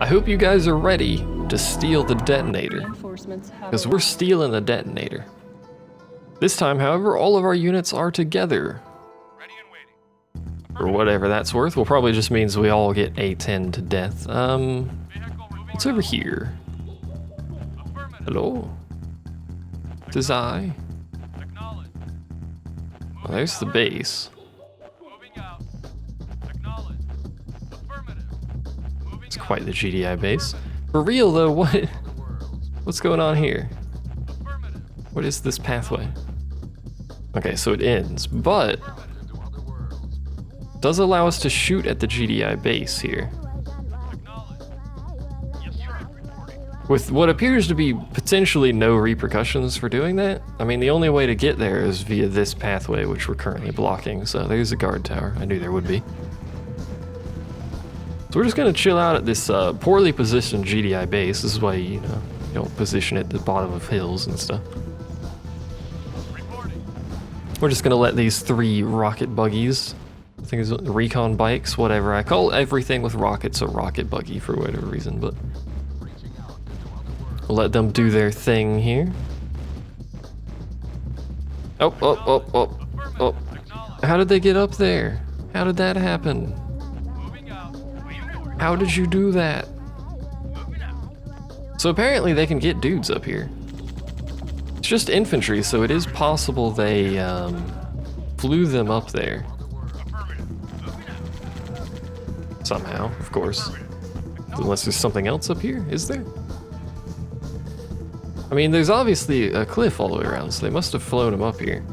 I hope you guys are ready to steal the detonator, because we're stealing the detonator. This time, however, all of our units are together. For whatever that's worth, well, probably just means we all get A10 to death. What's over here? Hello? This is I. Well, there's the base. It's quite the GDI base. For real though, what's going on here? What is this pathway? Okay, so it ends, but does allow us to shoot at the GDI base here. With what appears to be potentially no repercussions for doing that. I mean, the only way to get there is via this pathway, which we're currently blocking. So there's a guard tower. I knew there would be. So we're just gonna chill out at this poorly positioned GDI base. This is why, you know, you don't position it at the bottom of hills and stuff. We're just gonna let these 3 rocket buggies, I think it's recon bikes, whatever. I call everything with rockets a rocket buggy for whatever reason, but we'll let them do their thing here. Oh. How did they get up there? How did that happen? How did you do that? So apparently they can get dudes up here. It's just infantry, so it is possible they flew them up there. Somehow, of course. Unless there's something else up here, is there? I mean, there's obviously a cliff all the way around, so they must have flown them up here.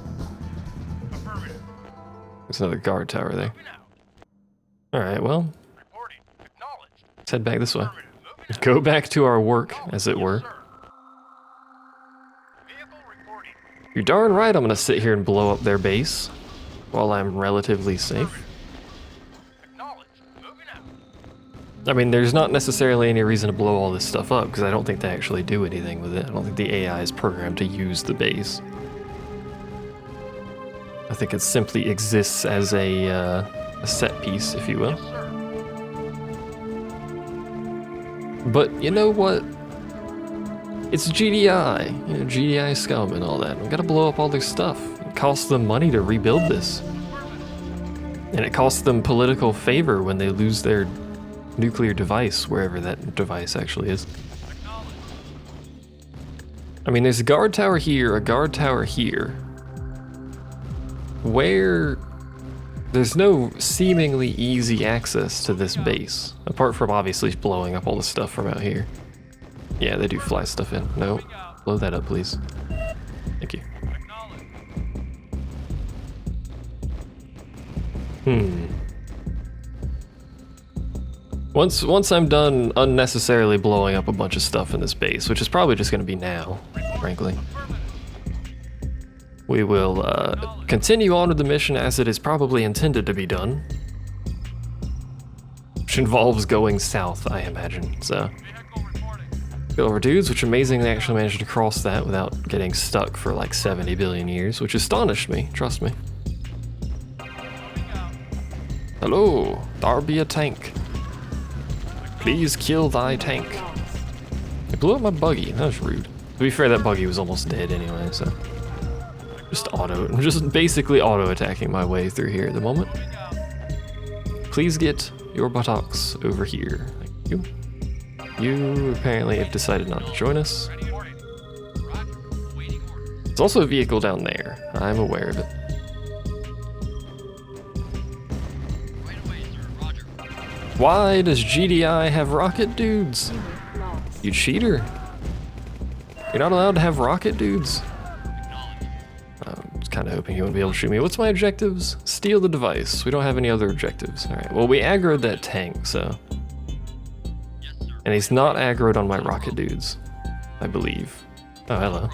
There's another guard tower there. Alright, well, let's head back this way. Go back to our work, as it were. You're darn right I'm gonna sit here and blow up their base while I'm relatively safe. I mean, there's not necessarily any reason to blow all this stuff up, because I don't think they actually do anything with it. I don't think the AI is programmed to use the base. I think it simply exists as a set piece, if you will. But you know what? It's GDI, you know, GDI scum and all that. We gotta blow up all their stuff. It costs them money to rebuild this. And it costs them political favor when they lose their nuclear device, wherever that device actually is. I mean, there's a guard tower here, a guard tower here, where there's no seemingly easy access to this base, apart from obviously blowing up all the stuff from out here. Yeah, they do fly stuff in. No, blow that up, please. Thank you. Once I'm done unnecessarily blowing up a bunch of stuff in this base, which is probably just going to be now, frankly, we will continue on with the mission as it is probably intended to be done, which involves going south, I imagine. So, go over dudes, which amazingly actually managed to cross that without getting stuck for like 70 billion years, which astonished me, trust me. Hello, there be a tank. Please kill thy tank. It blew up my buggy. That was rude. To be fair, that buggy was almost dead anyway, so I'm just basically auto-attacking my way through here at the moment. Please get your buttocks over here. Thank you. You apparently have decided not to join us. There's also a vehicle down there. I'm aware of it. Why does GDI have rocket dudes? You cheater. You're not allowed to have rocket dudes. I'm just kind of hoping he wouldn't be able to shoot me. What's my objectives? Steal the device. We don't have any other objectives. Alright, well, we aggroed that tank, so. And he's not aggroed on my rocket dudes, I believe. Oh, hello.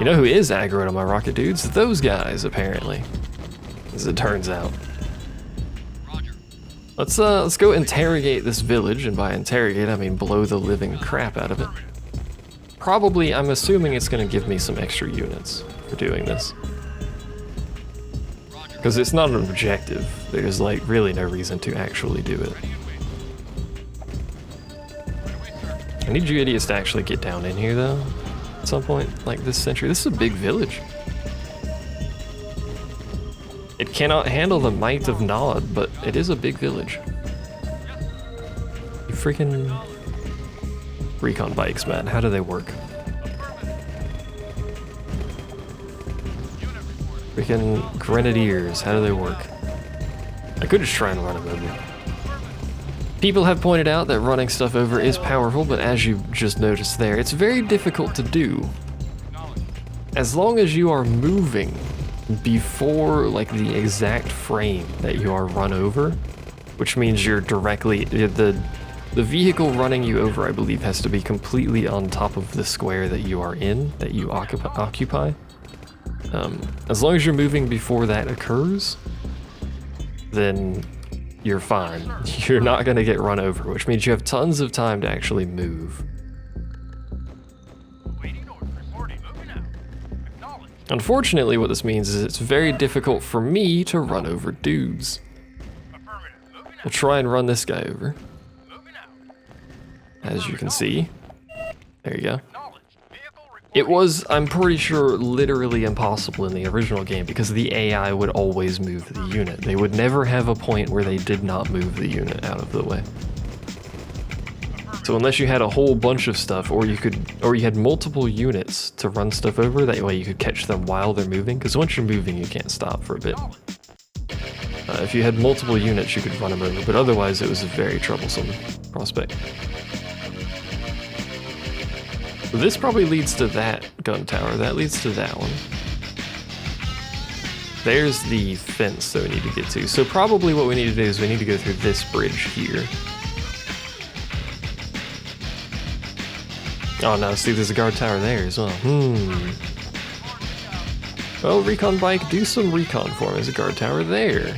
You know who is aggroed on my rocket dudes? Those guys, apparently. As it turns out. Let's go interrogate this village, and by interrogate I mean blow the living crap out of it. Probably, I'm assuming it's gonna give me some extra units for doing this. Because it's not an objective, there's like really no reason to actually do it. I need you idiots to actually get down in here, though, at some point, like this century. This is a big village. It cannot handle the might of Nod, but it is a big village. You freaking... Recon bikes, man. How do they work? Freaking Grenadiers. How do they work? I could just try and run them over. People have pointed out that running stuff over is powerful, but as you just noticed there, it's very difficult to do. As long as you are moving before like the exact frame that you are run over, which means you're directly, the vehicle running you over, I believe, has to be completely on top of the square that you are in, that you occupy. As long as you're moving before that occurs, then you're fine. You're not going to get run over, which means you have tons of time to actually move. Unfortunately, what this means is it's very difficult for me to run over dudes. We'll try and run this guy over. As you can see. There you go. It was, I'm pretty sure, literally impossible in the original game because the AI would always move the unit. They would never have a point where they did not move the unit out of the way. So unless you had a whole bunch of stuff, or you had multiple units to run stuff over, that way you could catch them while they're moving, because once you're moving you can't stop for a bit. If you had multiple units you could run them over, but otherwise it was a very troublesome prospect. So this probably leads to that gun tower, that leads to that one. There's the fence that we need to get to. So probably what we need to do is we need to go through this bridge here. Oh no, see there's a guard tower there as well. Well, recon bike, do some recon for me. There's a guard tower there.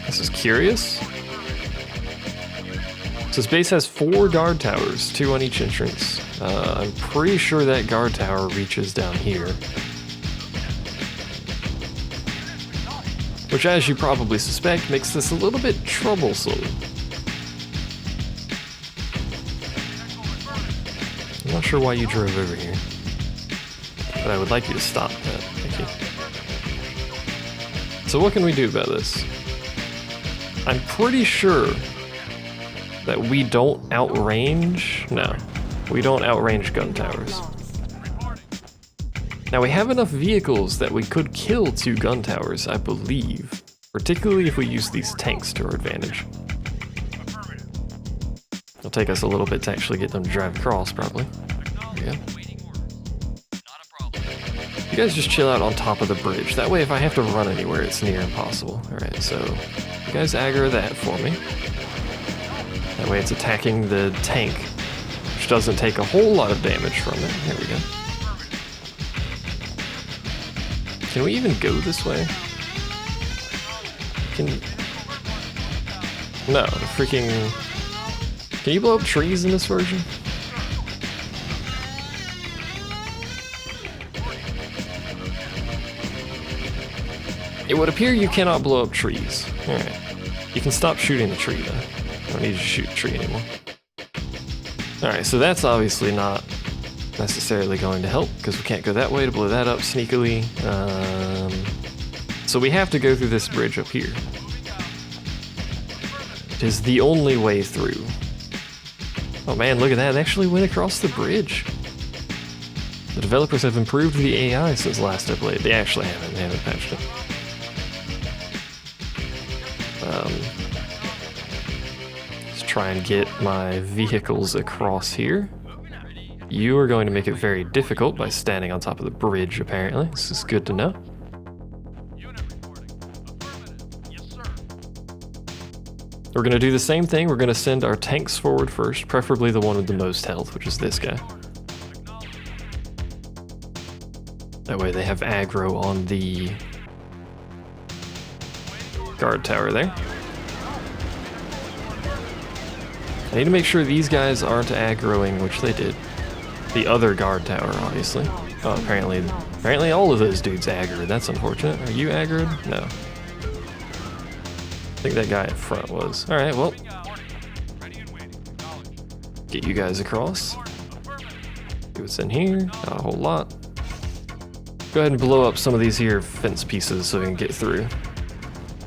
This is curious. So this base has 4 guard towers, 2 on each entrance. I'm pretty sure that guard tower reaches down here. Which, as you probably suspect, makes this a little bit troublesome. I'm not sure why you drove over here, but I would like you to stop that. Thank you. So what can we do about this? I'm pretty sure that we don't outrange... No, we don't outrange gun towers. Now we have enough vehicles that we could kill 2 gun towers, I believe. Particularly if we use these tanks to our advantage. It'll take us a little bit to actually get them to drive across, probably. There we go. You guys just chill out on top of the bridge. That way if I have to run anywhere, it's near impossible. Alright, so you guys aggro that for me. That way it's attacking the tank, which doesn't take a whole lot of damage from it. There we go. Can we even go this way? No, freaking... Can you blow up trees in this version? It would appear you cannot blow up trees. Alright. You can stop shooting the tree though. I don't need to shoot a tree anymore. Alright, so that's obviously not necessarily going to help, because we can't go that way to blow that up sneakily. So we have to go through this bridge up here. It is the only way through. Oh man, look at that, it actually went across the bridge. The developers have improved the AI since last I played. They actually haven't, they haven't patched it. Let's try and get my vehicles across here. You are going to make it very difficult by standing on top of the bridge, apparently. This is good to know. We're going to do the same thing. We're going to send our tanks forward first, preferably the one with the most health, which is this guy. That way they have aggro on the guard tower there. I need to make sure these guys aren't aggroing, which they did. The other guard tower, obviously. Oh, apparently all of those dudes aggroed. That's unfortunate. Are you aggroed? No. I think that guy up front was. All right, well, get you guys across. See what's in here. Not a whole lot. Go ahead and blow up some of these here fence pieces so we can get through.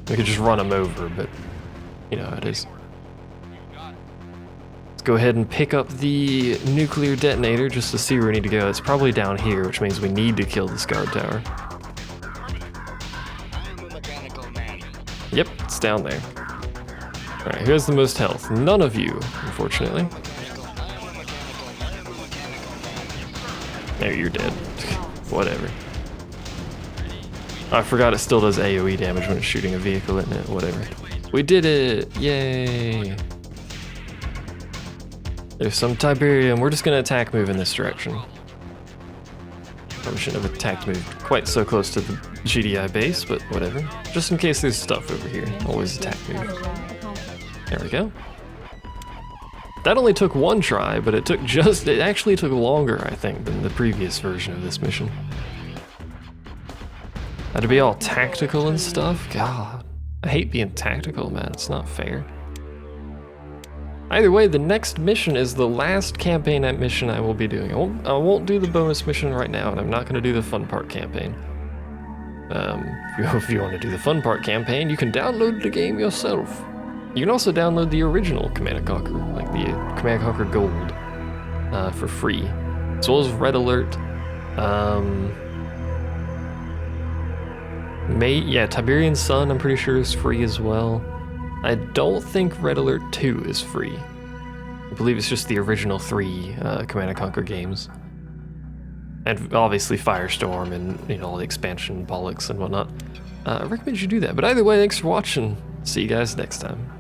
We could just run them over, but you know how it is. Let's go ahead and pick up the nuclear detonator just to see where we need to go. It's probably down here, which means we need to kill this guard tower. Yep, it's down there. Alright, here's the most health. None of you, unfortunately. There, you're dead. Whatever. I forgot it still does AoE damage when it's shooting a vehicle, isn't it? Whatever. We did it! Yay! There's some Tiberian. We're just gonna attack move in this direction. Probably shouldn't have attacked moved quite so close to the GDI base, but whatever. Just in case there's stuff over here. Always attack move. There we go. That only took one try, but it actually took longer, I think, than the previous version of this mission. Had to be all tactical and stuff? God, I hate being tactical, man. It's not fair. Either way, the next mission is the last campaign mission I will be doing. I won't do the bonus mission right now, and I'm not going to do the fun part campaign. If you want to do the fun part campaign, you can download the game yourself. You can also download the original Command & Conquer, like the Command & Conquer Gold, for free, as well as Red Alert. Tiberian Sun, I'm pretty sure, is free as well. I don't think Red Alert 2 is free. I believe it's just the original 3 Command & Conquer games. And obviously Firestorm and all the expansion bollocks and whatnot. I recommend you do that. But either way, thanks for watching. See you guys next time.